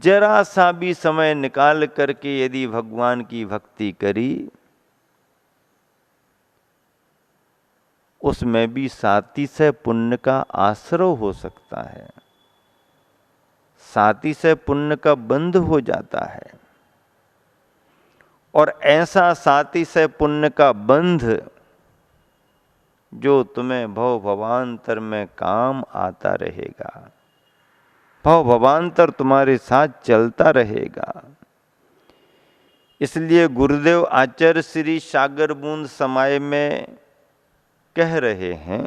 जरा सा भी समय निकाल करके यदि भगवान की भक्ति करी, उसमें भी सातिशय पुण्य का आश्रय हो सकता है, सातिशय पुण्य का बंध हो जाता है। और ऐसा सातिशय पुण्य का बंध जो तुम्हें भव भवांतर में काम आता रहेगा, भव भवांतर तुम्हारे साथ चलता रहेगा। इसलिए गुरुदेव आचार्य श्री सागर बूंद समाय में कह रहे हैं,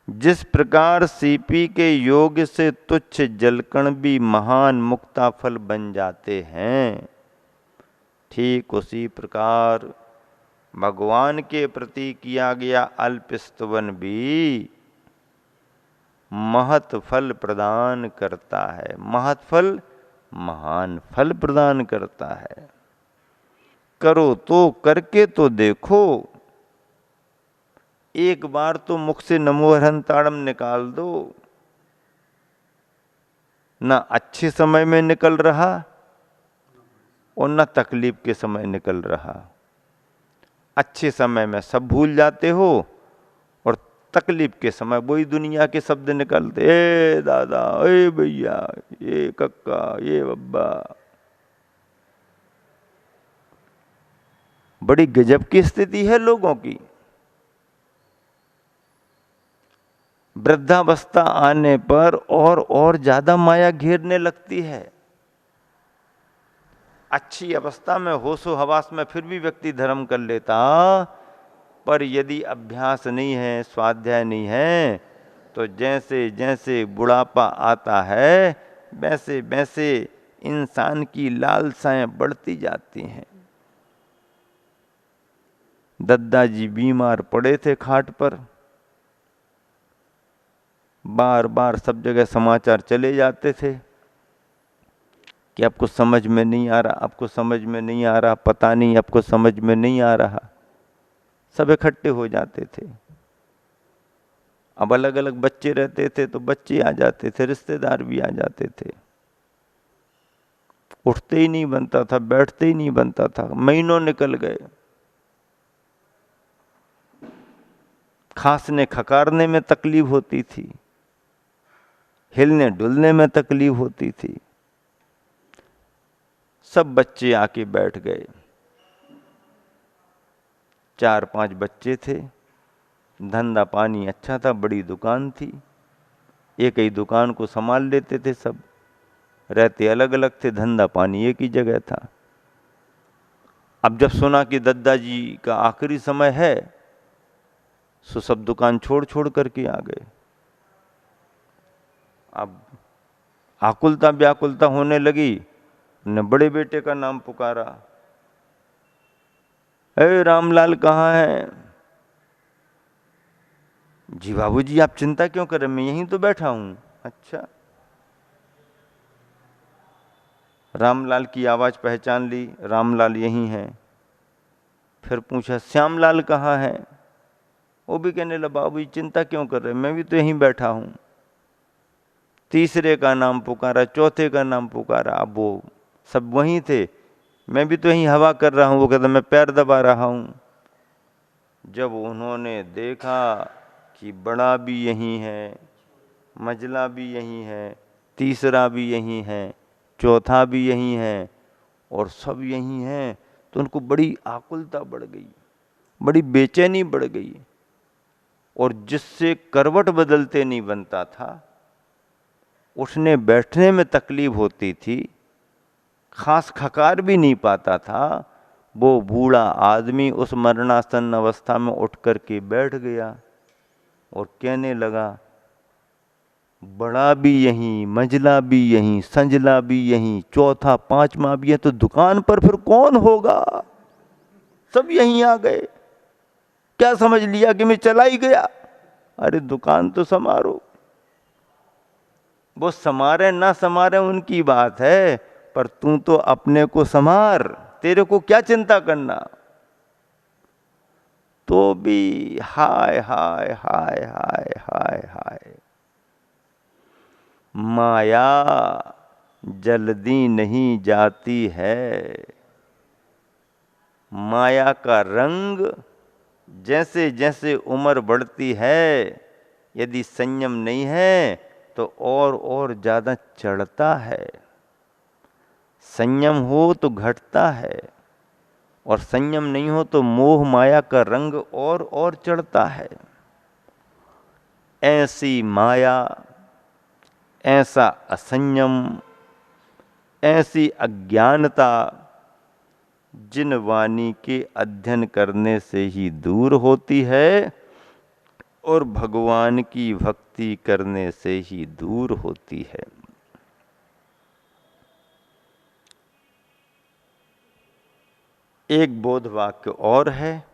जिस प्रकार सीपी के योग से तुच्छ जलकण भी महान मुक्ता फल बन जाते हैं, ठीक उसी प्रकार भगवान के प्रति किया गया अल्प स्तवन भी महत फल प्रदान करता है। महत फल महान फल प्रदान करता है। करो तो, करके तो देखो। एक बार तो मुख से नमो हरहंताड़म निकाल दो। ना अच्छे समय में निकल रहा और ना तकलीफ के समय निकल रहा। अच्छे समय में सब भूल जाते हो और तकलीफ के समय वही दुनिया के शब्द निकलते, ए दादा, ए भैया, ये कक्का, ये बब्बा। बड़ी गजब की स्थिति है लोगों की। वृद्धावस्था आने पर और ज्यादा माया घेरने लगती है। अच्छी अवस्था में होशो हवास में फिर भी व्यक्ति धर्म कर लेता, पर यदि अभ्यास नहीं है, स्वाध्याय नहीं है, तो जैसे जैसे बुढ़ापा आता है वैसे वैसे इंसान की लालसाएं बढ़ती जाती हैं। दद्दाजी बीमार पड़े थे खाट पर, बार बार सब जगह समाचार चले जाते थे कि आपको समझ में नहीं आ रहा, आपको समझ में नहीं आ रहा, पता नहीं आपको समझ में नहीं आ रहा। सब इकट्ठे हो जाते थे। अब अलग अलग बच्चे रहते थे तो बच्चे आ जाते थे, रिश्तेदार भी आ जाते थे। उठते ही नहीं बनता था, बैठते ही नहीं बनता था। महीनों निकल गए। खांसने खकारने में तकलीफ होती थी, हिलने डुलने में तकलीफ होती थी। सब बच्चे आके बैठ गए। 4-5 बच्चे थे, धंधा पानी अच्छा था, बड़ी दुकान थी, एक ही दुकान को संभाल लेते थे सब। रहते अलग अलग थे, धंधा पानी एक ही जगह था। अब जब सुना कि दद्दाजी का आखिरी समय है, सो सब दुकान छोड़ छोड़ करके आ गए। अब आकुलता व्याकुलता होने लगी। ने बड़े बेटे का नाम पुकारा, ए रामलाल कहाँ है? जी बाबूजी, आप चिंता क्यों कर रहे, मैं यहीं तो बैठा हूं। अच्छा। रामलाल की आवाज पहचान ली, रामलाल यहीं है। फिर पूछा, श्यामलाल कहाँ है? वो भी कहने लगा, बाबूजी चिंता क्यों कर रहे, मैं भी तो यहीं बैठा हूं। तीसरे का नाम पुकारा, चौथे का नाम पुकारा। अब वो सब वहीं थे, मैं भी तो यहीं हवा कर रहा हूं। वो कहता, मैं पैर दबा रहा हूं। जब उन्होंने देखा कि बड़ा भी यहीं है, मझला भी यहीं है, तीसरा भी यहीं है, चौथा भी यहीं है और सब यहीं हैं, तो उनको बड़ी आकुलता बढ़ गई, बड़ी बेचैनी बढ़ गई। और जिससे करवट बदलते नहीं बनता था, उठने बैठने में तकलीफ होती थी, खास खकार भी नहीं पाता था, वो बूढ़ा आदमी उस मरणासन अवस्था में उठ करके बैठ गया और कहने लगा, बड़ा भी यहीं, मंझला भी यहीं, संजला भी यहीं, चौथा पांचवा भी है, तो दुकान पर फिर कौन होगा? सब यहीं आ गए। क्या समझ लिया कि मैं चला ही गया? अरे दुकान तो संवारो। वो संवारे ना संवारे उनकी बात है, पर तू तो अपने को संवार, तेरे को क्या चिंता करना। तो भी हाय हाय हाय हाय हाय हाय, माया जल्दी नहीं जाती है। माया का रंग जैसे जैसे उम्र बढ़ती है, यदि संयम नहीं है तो और ज़्यादा चढ़ता है। संयम हो तो घटता है, और संयम नहीं हो तो मोह माया का रंग और चढ़ता है। ऐसी माया, ऐसा असंयम, ऐसी अज्ञानता जिन वाणी के अध्ययन करने से ही दूर होती है और भगवान की भक्ति करने से ही दूर होती है। एक बोध वाक्य और है,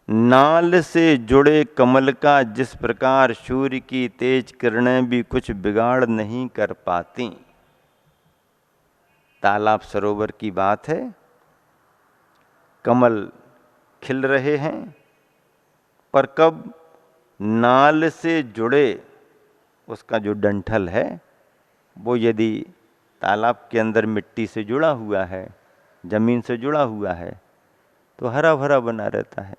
नाल से जुड़े कमल का जिस प्रकार सूर्य की तेज किरणें भी कुछ बिगाड़ नहीं कर पाती। तालाब सरोवर की बात है, कमल खिल रहे हैं, पर कब नाल से जुड़े उसका जो डंठल है वो यदि तालाब के अंदर मिट्टी से जुड़ा हुआ है, जमीन से जुड़ा हुआ है, तो हरा भरा बना रहता है।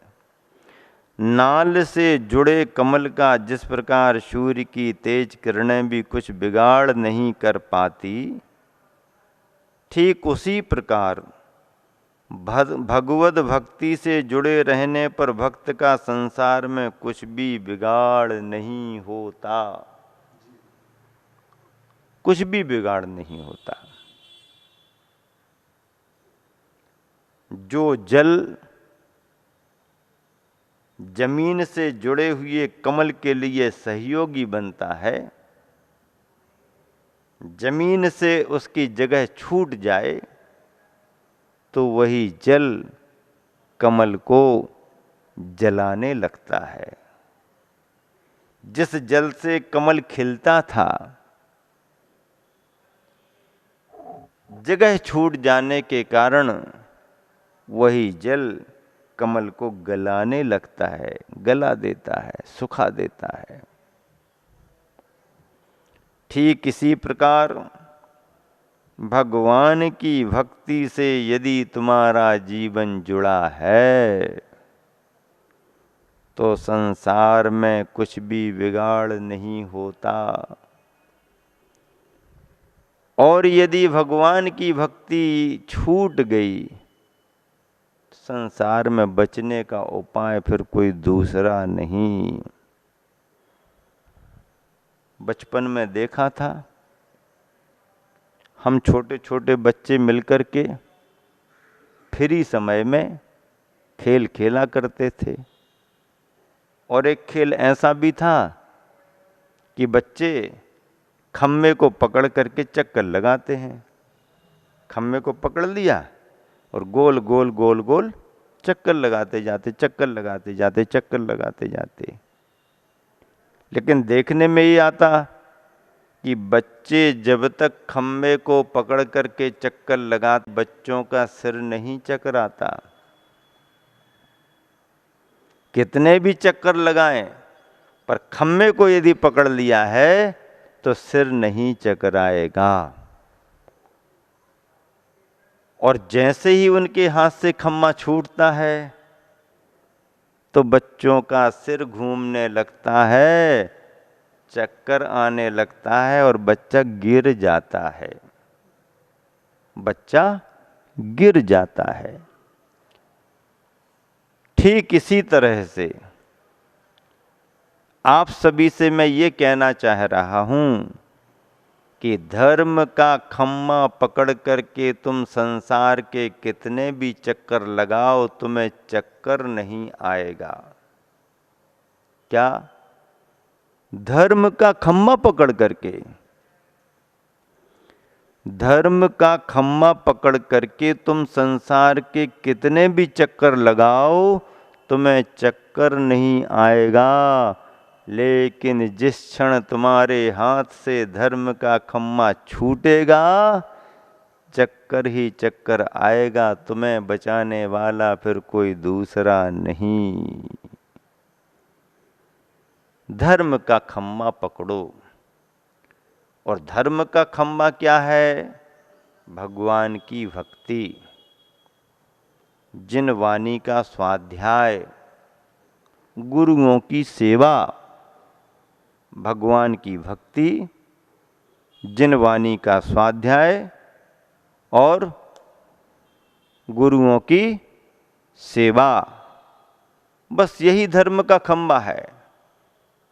नाल से जुड़े कमल का जिस प्रकार सूर्य की तेज किरणें भी कुछ बिगाड़ नहीं कर पाती, ठीक उसी प्रकार भगवत भक्ति से जुड़े रहने पर भक्त का संसार में कुछ भी बिगाड़ नहीं होता। कुछ भी बिगाड़ नहीं होता। जो जल जमीन से जुड़े हुए कमल के लिए सहयोगी बनता है, जमीन से उसकी जगह छूट जाए तो वही जल कमल को जलाने लगता है। जिस जल से कमल खिलता था, जगह छूट जाने के कारण वही जल कमल को गलाने लगता है, गला देता है, सुखा देता है। ठीक इसी प्रकार भगवान की भक्ति से यदि तुम्हारा जीवन जुड़ा है तो संसार में कुछ भी बिगाड़ नहीं होता। और यदि भगवान की भक्ति छूट गई, संसार में बचने का उपाय फिर कोई दूसरा नहीं। बचपन में देखा था, हम छोटे छोटे बच्चे मिलकर के फ्री समय में खेल खेला करते थे। और एक खेल ऐसा भी था कि बच्चे खम्मे को पकड़ करके चक्कर लगाते हैं। खम्मे को पकड़ लिया और गोल गोल गोल गोल चक्कर लगाते जाते, चक्कर लगाते जाते, चक्कर लगाते जाते। लेकिन देखने में ये आता कि बच्चे जब तक खम्बे को पकड़ करके चक्कर लगा, बच्चों का सिर नहीं चकराता। कितने भी चक्कर लगाएं, पर खम्बे को यदि पकड़ लिया है तो सिर नहीं चकराएगा। और जैसे ही उनके हाथ से खम्मा छूटता है तो बच्चों का सिर घूमने लगता है, चक्कर आने लगता है और बच्चा गिर जाता है। बच्चा गिर जाता है। ठीक इसी तरह से आप सभी से मैं ये कहना चाह रहा हूं कि धर्म का खम्मा पकड़ करके तुम संसार के कितने भी चक्कर लगाओ, तुम्हें चक्कर नहीं आएगा। क्या? धर्म का खम्मा पकड़ करके, धर्म का खम्मा पकड़ करके तुम संसार के कितने भी चक्कर लगाओ, तुम्हें चक्कर नहीं आएगा। लेकिन जिस क्षण तुम्हारे हाथ से धर्म का खम्मा छूटेगा, चक्कर ही चक्कर आएगा। तुम्हें बचाने वाला फिर कोई दूसरा नहीं। धर्म का खम्मा पकड़ो। और धर्म का खम्मा क्या है? भगवान की भक्ति, जिन वाणी का स्वाध्याय, गुरुओं की सेवा। भगवान की भक्ति, जिन वाणी का स्वाध्याय और गुरुओं की सेवा, बस यही धर्म का खंबा है।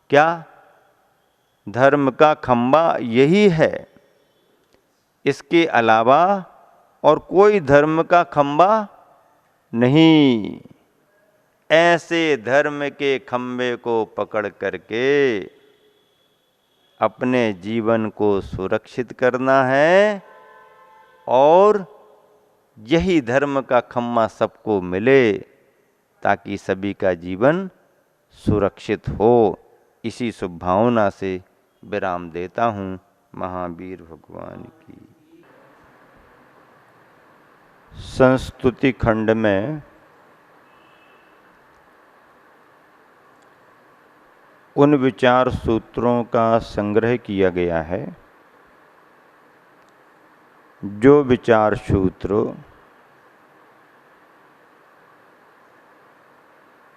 क्या? धर्म का खंबा यही है। इसके अलावा और कोई धर्म का खंबा नहीं। ऐसे धर्म के खंबे को पकड़ करके अपने जीवन को सुरक्षित करना है और यही धर्म का खम्मा सबको मिले ताकि सभी का जीवन सुरक्षित हो। इसी शुभ भावना से विराम देता हूँ। महावीर भगवान की। संस्तुति खंड में उन विचार सूत्रों का संग्रह किया गया है जो विचार सूत्र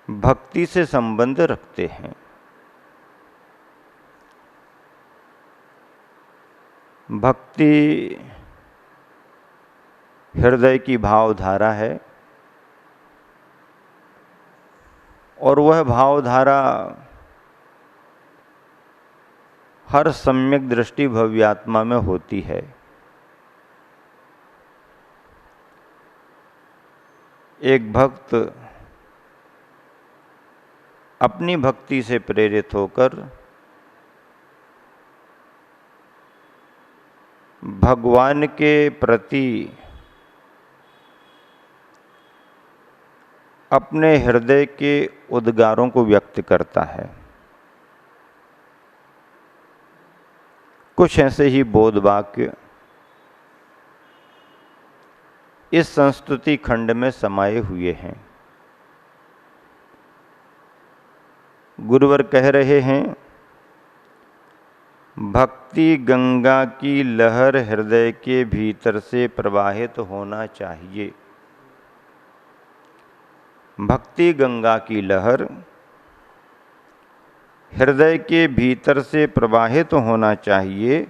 भक्ति से संबंध रखते हैं। भक्ति हृदय की भावधारा है और वह भावधारा हर सम्यक दृष्टि भव्यात्मा में होती है। एक भक्त अपनी भक्ति से प्रेरित होकर भगवान के प्रति अपने हृदय के उद्गारों को व्यक्त करता है। कुछ ऐसे ही बोध वाक्य इस संस्तुति खंड में समाये हुए हैं। गुरुवर कह रहे हैं, भक्ति गंगा की लहर हृदय के भीतर से प्रवाहित होना चाहिए। भक्ति गंगा की लहर हृदय के भीतर से प्रवाहित होना चाहिए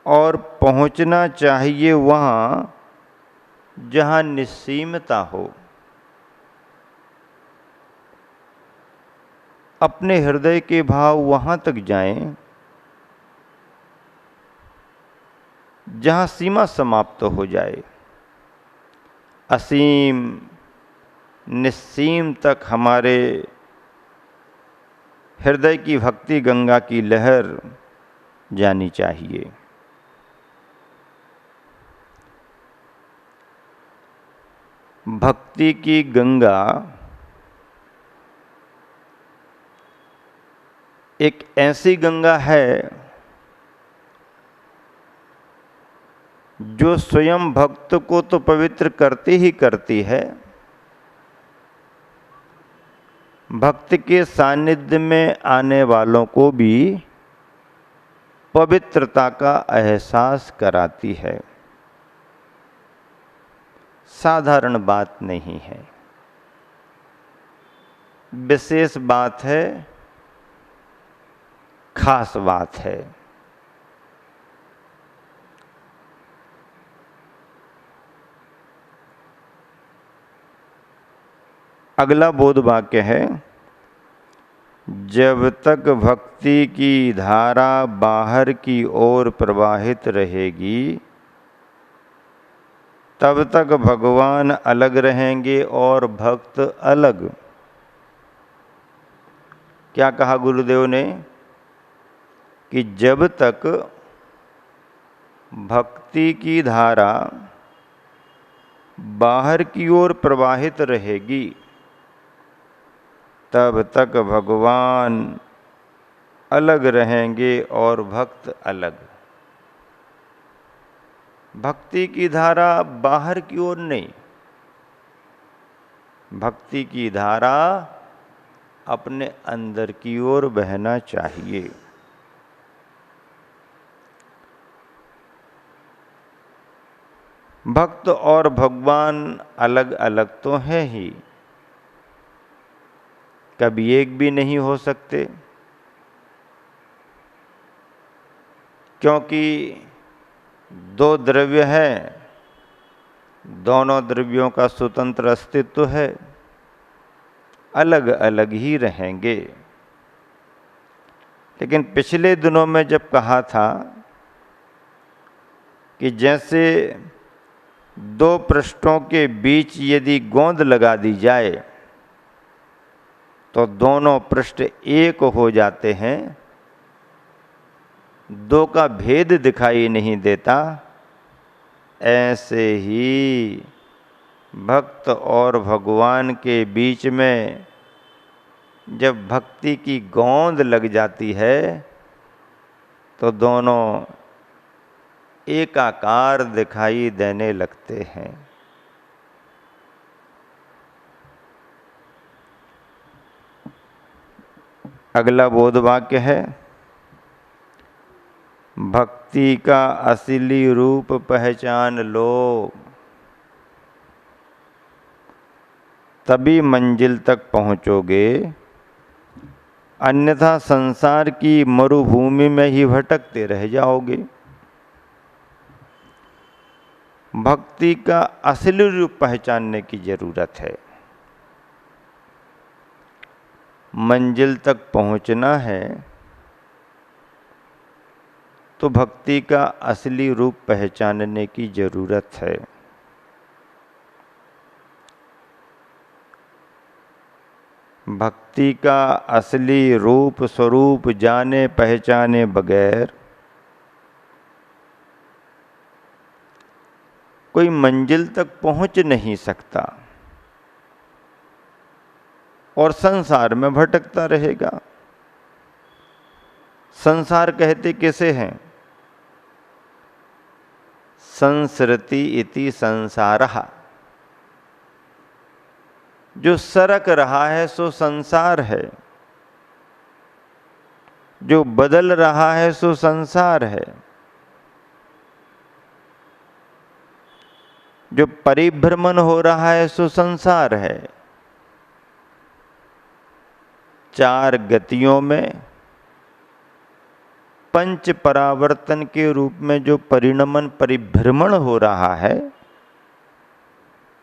और पहुंचना चाहिए वहाँ जहाँ निस्सीमता हो। अपने हृदय के भाव वहाँ तक जाएं जहाँ सीमा समाप्त हो जाए। असीम निस्सीम तक हमारे हृदय की भक्ति गंगा की लहर जानी चाहिए। भक्ति की गंगा एक ऐसी गंगा है जो स्वयं भक्त को तो पवित्र करती ही करती है, भक्त के सानिध्य में आने वालों को भी पवित्रता का एहसास कराती है। साधारण बात नहीं है, विशेष बात है, खास बात है। अगला बोध वाक्य है, जब तक भक्ति की धारा बाहर की ओर प्रवाहित रहेगी तब तक भगवान अलग रहेंगे और भक्त अलग। क्या कहा गुरुदेव ने कि जब तक भक्ति की धारा बाहर की ओर प्रवाहित रहेगी तब तक भगवान अलग रहेंगे और भक्त अलग। भक्ति की धारा बाहर की ओर नहीं, भक्ति की धारा अपने अंदर की ओर बहना चाहिए। भक्त और भगवान अलग अलग तो है ही, कभी एक भी नहीं हो सकते, क्योंकि दो द्रव्य हैं, दोनों द्रव्यों का स्वतंत्र अस्तित्व है, अलग अलग ही रहेंगे। लेकिन पिछले दिनों में जब कहा था कि जैसे दो पृष्ठों के बीच यदि गोंद लगा दी जाए तो दोनों पृष्ठ एक हो जाते हैं, दो का भेद दिखाई नहीं देता, ऐसे ही भक्त और भगवान के बीच में जब भक्ति की गोंद लग जाती है तो दोनों एकाकार दिखाई देने लगते हैं। अगला बोध वाक्य है, भक्ति का असली रूप पहचान लो, तभी मंजिल तक पहुंचोगे, अन्यथा संसार की मरुभूमि में ही भटकते रह जाओगे। भक्ति का असली रूप पहचानने की जरूरत है। मंजिल तक पहुंचना है तो भक्ति का असली रूप पहचानने की जरूरत है। भक्ति का असली रूप स्वरूप जाने पहचाने बगैर कोई मंजिल तक पहुंच नहीं सकता और संसार में भटकता रहेगा। संसार कहते किसे हैं? संसरति इति संसारः, जो सरक रहा है सो संसार है, जो बदल रहा है सो संसार है, जो परिभ्रमण हो रहा है सो संसार है। चार गतियों में पंच परावर्तन के रूप में जो परिणमन परिभ्रमण हो रहा है,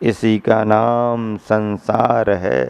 इसी का नाम संसार है।